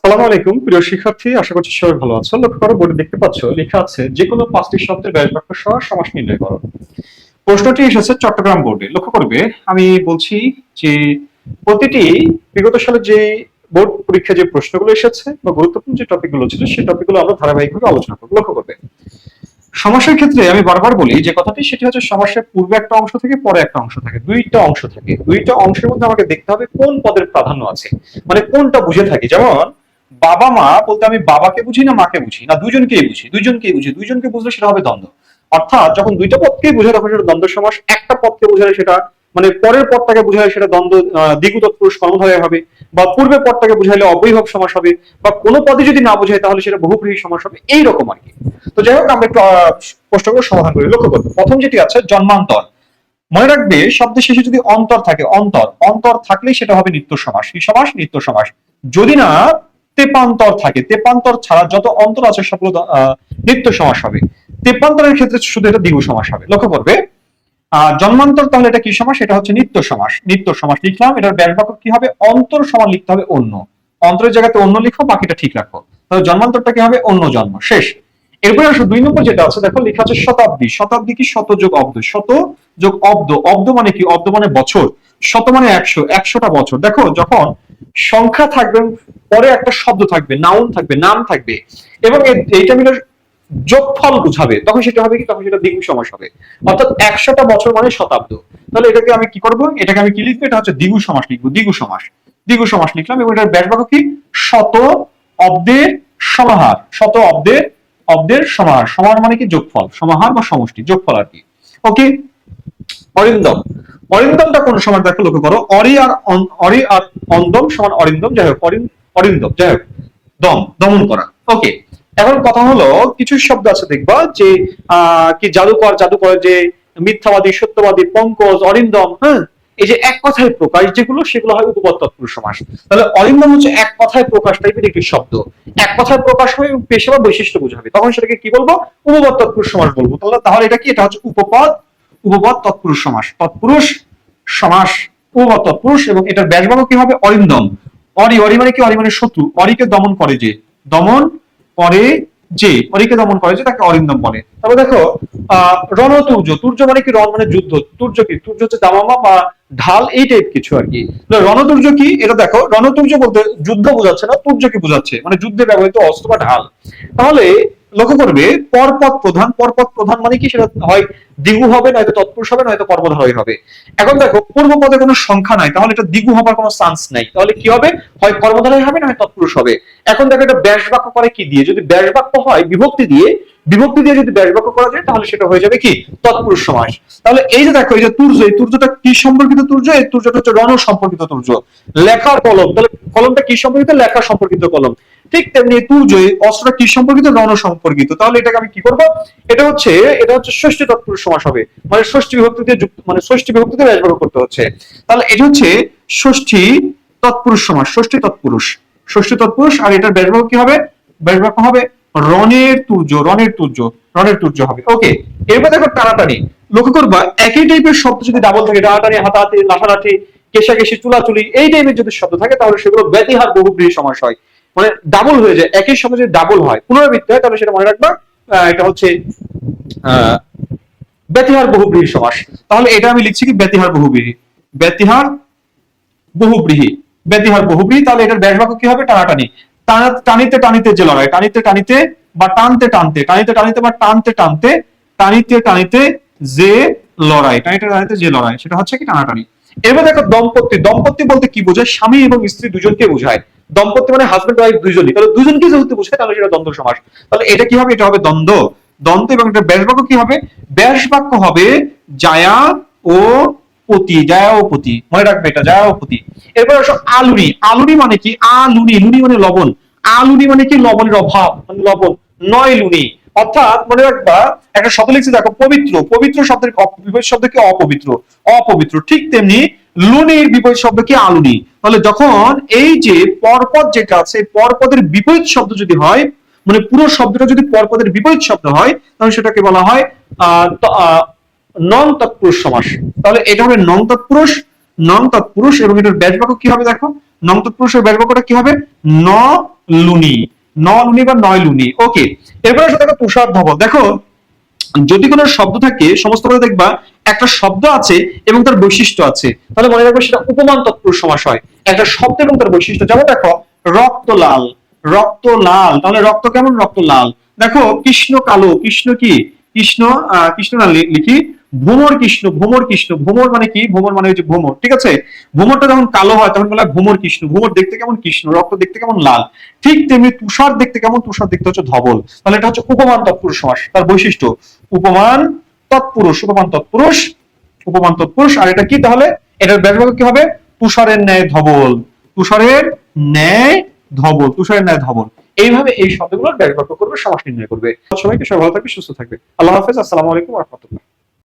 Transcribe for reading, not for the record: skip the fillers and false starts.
সালামু আলাইকুম প্রিয় শিক্ষার্থী, আশা করছি সবাই ভালো আছো। লক্ষ্য করো, বোর্ডে দেখতে পাচ্ছ লেখা আছে যে কোনো পাঁচটি শব্দের ব্যাস বাক্য সহ সমাস নির্ণয় করো। প্রশ্নটি এসেছে চট্টগ্রাম বোর্ডে। লক্ষ্য করবে আমি বলছি যে প্রতিটি বিগত সালে যে বোর্ড পরীক্ষা যে প্রশ্নগুলো এসেছে বা গুরুত্বপূর্ণ যে টপিকগুলো ছিল সেই টপিকগুলো আমরা ধারাবাহিকভাবে আলোচনা করবো। লক্ষ্য করবে সমাসের ক্ষেত্রে আমি বারবার বলি যে কথাটি, সেটি হচ্ছে সমাসের পূর্বে একটা অংশ থেকে পরে একটা অংশ থাকে, দুইটা অংশ থাকে। দুইটা অংশের মধ্যে আমাকে দেখতে হবে কোন পদের প্রাধান্য আছে, মানে কোনটা বুঝে থাকি। যেমন বাবা মা বলতে আমি বাবাকে বুঝি না মাকে বুঝি, না দুজনকেই বুঝি, দুইজনকে বুঝলে সেটা হবে দ্বন্দ্ব। অর্থাৎ যখন দুইটা পদকেই বোঝায় তখন সেটা দ্বন্দ্ব সমাস। একটা পদকে বোঝালে সেটা মানে পরের পদটাকে বোঝালে সেটা দ্বন্দ্ব দ্বিগু তৎপুরুষ কর্মধারয় হবে, বা পূর্বের পদটাকে বোঝাইলে অবৈভব সমাস হবে, বা কোনো পদে যদি না বোঝায় তাহলে সেটা বহুব্রীহি সমাস হবে, এইরকম আর কি। তো যাই হোক, আমরা একটু প্রশ্নগুলো সমাধান করি। লক্ষ্য করবো প্রথম যেটি আছে জন্মান্তর। মনে রাখবে শব্দের শেষে যদি অন্তর থাকে, অন্তর অন্তর থাকলেই সেটা হবে নিত্য সমাস। কি সমাস? নিত্য সমাস। যদি না তেপান্তর থাকে, তেপান্তর ছাড়া যত অন্তর আছে সবগুলো নিত্য সমাস হবে। তেপান্তরের ক্ষেত্রে শুধু এটা দ্বিগু সমাস হবে। লক্ষ্য করবে জন্মান্তর, তাহলে এটা কি সমাস? এটা হচ্ছে নিত্য সমাস। নিত্য সমাস লিখলাম। এটার ব্যাস বাক্য কি হবে? অন্তর সমান লিখতে হবে অন্য। অন্তরের জায়গাতে অন্য লিখো, বাকিটা ঠিক রাখো। তাহলে জন্মান্তরটা কি হবে? অন্য জন্ম। শেষ। এরপরে আসো 2 নম্বর যেটা আছে, দেখো লেখা আছে শতাব্দী। শতাব্দী কি? শত যোগ অব্দ। শত যোগ অব্দ। অব্দ মানে কি? অব্দ মানে বছর। শত মানে 100, 100টা বছর। দেখো যখন সংখ্যা থাকবে, পরে একটা শব্দ থাকবে, নাউন থাকবে, নাম থাকবে, এবং এইটা মিলে যোগফল বুঝাবে, তখন সেটা হবে কি? তখন সেটা দ্বিগু সমাস হবে। অর্থাৎ 100টা বছর মানে শতাব্দ। তাহলে এটাকে আমি কি করব? এটাকে আমি কি লিখবো? এটা হচ্ছে দ্বিগু সমাস লিখবো। দ্বিগু সমাস। দ্বিগু সমাস লিখলাম, এবং এটার ব্যাস বাক্য কি? শত অব্দের সমাহার। শত অব্দের অব্দের সমাহার। সমাহার মানে কি? যোগফল। সমাহার বা সমষ্টি, যোগফল আর কি। ওকে। অরিন্দম। অরিন্দমটা কোন সমাস? দেখো লক্ষ্য করো, অরি আর অন্দম সমান অরিন্দম। যাই হোক, অরিন্দম, যাই হোক, দমন করা। ওকে। এখন কথা হলো, কিছু শব্দ আছে দেখবা যে কি জাদুকর, জাদুকরের যে মিথ্যাবাদী, সত্যবাদী, পঙ্কজ, অরিন্দম, হ্যাঁ, এই যে এক কথায় প্রকাশ যেগুলো, সেগুলো হয় উপপদ তৎপুরুষ সমাস। তাহলে অরিন্দম হচ্ছে এক কথায় প্রকাশ টাইপের একটি শব্দ। এক কথায় প্রকাশ হয়ে পেশা বা বৈশিষ্ট্য বোঝাবে, তখন সেটাকে কি বলবো? উপপদ তৎপুরুষ সমাস বলবো। তাহলে এটা কি? এটা হচ্ছে উপপদ, উপপদ তৎপুরুষ সমাস। তৎপুরুষ সমাস, উপপদ তৎপুরুষ। এবং এটার ব্যাস বাক্য কি হবে? অরিন্দম। অরি, অরি মানে কি? অরি মানে শত্রু। অরিকে দমন করে যে, দমন করে যে, অরিকে দমন করে যে, তাকে অরিন্দম বলে। তবে দেখো রণতুর্য। তুর্য মানে কি? রণ মানে যুদ্ধ। তুর্য কি? তুর্য হচ্ছে দামামা বা ঢাল, এই টাইপ কিছু আর কি। রণতুর্য কি? এটা দেখো, রণতুর্য বলতে যুদ্ধ বোঝাচ্ছে না, তুর্য কি বোঝাচ্ছে? মানে যুদ্ধে ব্যবহৃত অস্ত্র বা ঢাল। তাহলে লক্ষ্য করবে পরপদ প্রধান। পরপদ প্রধান মানে কি? সেটা হয় দ্বিগু হবে, নয়তো তৎপুরুষ হবে, নয়তো কর্মধারয় হবে। এখন দেখো পূর্ব পদে কোনো সংখ্যা নাই, তাহলে এটা দ্বিগু হবার কোনো চান্স নাই। তাহলে কি হবে? হয় কর্মধারয় হবে, না হয় তৎপুরুষ হবে। এখন দেখো এটা ব্যাস বাক্য করে কি দিয়ে? যদি ব্যাস বাক্য হয় বিভক্তি দিয়ে, বিভক্তি দিয়ে যদি ব্যাস বাক্য করা যায় তাহলে সেটা হয়ে যাবে কি? তৎপুরুষ সমাস। তাহলে এই যে দেখো, এই যে তুর্য, এই তুর্যটা কি সম্পর্কিত তুর্য? এই তুর্যটা হচ্ছে রণ সম্পর্কিত তুর্য। লেখার কলম, তাহলে কলমটা কি সম্পর্কিত? লেখা সম্পর্কিত কলম। ঠিক তেমনি তুর্য, অস্ত্রটা কি সম্পর্কিত? রণ সম্পর্কিত। তাহলে এটাকে আমি কি করব? এটা হচ্ছে ষষ্ঠী তৎপুরুষ সমাস হবে। মানে ষষ্ঠী বিভক্তিতে যুক্ত, মানে ষষ্ঠী বিভক্তিতে ব্যাস বাক্য করতে হচ্ছে। তাহলে এটা হচ্ছে ষষ্ঠী তৎপুরুষ সমাস। ষষ্ঠী তৎপুরুষ, ষষ্ঠী তৎপুরুষ। আর এটার ব্যাস বাক্য কি হবে? ব্যাস বাক্য হবে রণের তুর্য, রণের তুর্য, রণের তুর্য হবে। ওকে। এরপর দেখো টানাটানি। লক্ষ্য করবা একই টাইপের শব্দ যদি ডাবল থাকে, টানাটানি, হাতাহাতি, লাঠালাঠি, কেশাকেশি, চুলাচুলি, এই টাইপের যদি শব্দ থাকে তাহলে সেগুলো ব্যতিহার বহুব্রীহি সমাস হয়। মানে ডাবল হয়ে যায়, একই শব্দ যদি ডাবল হয়, পুনরাবৃত্তি হয়, তাহলে সেটা মনে রাখবা এটা হচ্ছে ব্যতিহার বহুব্রীহি সমাস। তাহলে এটা আমি লিখছি কি? ব্যতিহার বহুব্রীহি। ব্যতিহার বহুব্রীহি। ব্যতিহার বহুব্রীহি। তাহলে এটার ব্যাস বাক্য কি হবে? টানাটানি। টানিতে টানিতে যে লড়াই, টানিতে টানিতে বা টানতে টানতে, টানিতে টানিতে বা টানতে টানতে, টানিতে টানিতে যে লড়াই, টানিতে টানিতে যে লড়াই, সেটা হচ্ছে কি? টানাটানি। এবার দেখো দম্পতি। দম্পতি বলতে কি বোঝায়? স্বামী এবং স্ত্রী দুজনকে বোঝায়। দম্পতি মানে হাজবেন্ড ওয়াইফ দুইজনই। তাহলে দুজনকে যেহেতু বোঝায় তাহলে সেটা দ্বন্দ্ব সমাস। তাহলে এটা কি হবে? এটা হবে দ্বন্দ্ব। দ্বন্দ্ব। এবং এটা ব্যাস বাক্য কি হবে? ব্যাস বাক্য হবে জায়া ও পতি। জায়া ও পতি, মনে রাখবে এটা, জায়া ও পতি। এরপর আসো আলুনি। আলুনি মানে কি? আলুনি, লুনি মানে লবণ। আলুনি মানে কি? লবণের অভাব, মানে লবণ। নয় লুনি। অর্থাৎ মনে রাখবা একটা শব্দ লিখছি দেখো, পবিত্র। পবিত্র শব্দের বিপরীত শব্দ কি? অপবিত্র। অপবিত্র। ঠিক তেমনি লুনির বিপরীত শব্দ কি? আলুনি। তাহলে যখন এই যে পরপদ যেটা আছে, পরপদের বিপরীত শব্দ যদি হয়, মানে পুরো শব্দটা যদি পরপদের বিপরীত শব্দ হয়, তাহলে সেটাকে বলা হয় নং তৎপুরুষ সমাস। তাহলে এটা হবে নং তৎপুরুষ, নং তৎপুরুষ। এবং এটার ব্যাস বাক্য কি হবে? দেখো নং তৎপুরুষের ব্যাস বাক্যটা কি হবে? ন লুনি, ন লুনি বা নয় লুনি। ওকে, এরপরে আসলে দেখো তুষার ধবল। দেখো যদি কোনো শব্দ থাকে সমস্ত কথা দেখবা একটা শব্দ আছে এবং তার বৈশিষ্ট্য আছে, তাহলে মনে রাখবে সেটা উপমান তৎপুরুষ সমাস হয়। একটা শব্দ এবং তার বৈশিষ্ট্য, যেমন দেখো রক্ত লাল, রক্ত লাল, তাহলে রক্ত কেমন? রক্ত লাল। দেখো কৃষ্ণ কালো, কৃষ্ণ কি? কৃষ্ণ কৃষ্ণ না লিখি ভ্রমর কৃষ্ণ, ভ্রমর কৃষ্ণ, ভ্রমর মানে কি? ভ্রমর মানে হচ্ছে ভ্রমর, ঠিক আছে? ভ্রমরটা যখন কালো হয় তখন বলা হয় ভ্রমর কৃষ্ণ। ভ্রমর দেখতে কেমন? কৃষ্ণ। রক্ত দেখতে কেমন? লাল। ঠিক তেমনি তুষার দেখতে কেমন? তুষার দেখতে হচ্ছে ধবল। তাহলে এটা হচ্ছে উপমান তৎপুরুষ সমাস। তার বৈশিষ্ট্য উপমান তৎপুরুষ, উপমান তৎপুরুষ, উপমান তৎপুরুষ। আর এটা কি তাহলে? এটার ব্যাস বাক্য কি হবে? তুষারের ন্যায় ধবল, তুষারের ন্যায় ধবল, তুষারের ন্যায় ধবল। এইভাবে এই শব্দগুলোর ব্যাস বাক্য করবে, সমাস নির্ণয় করবে। সবাইকে সবাই ভালো থাকবে, সুস্থ থাকবে। আল্লাহ হাফেজ। আসসালামু আলাইকুম ওয়া রাহমাতুল্লাহ।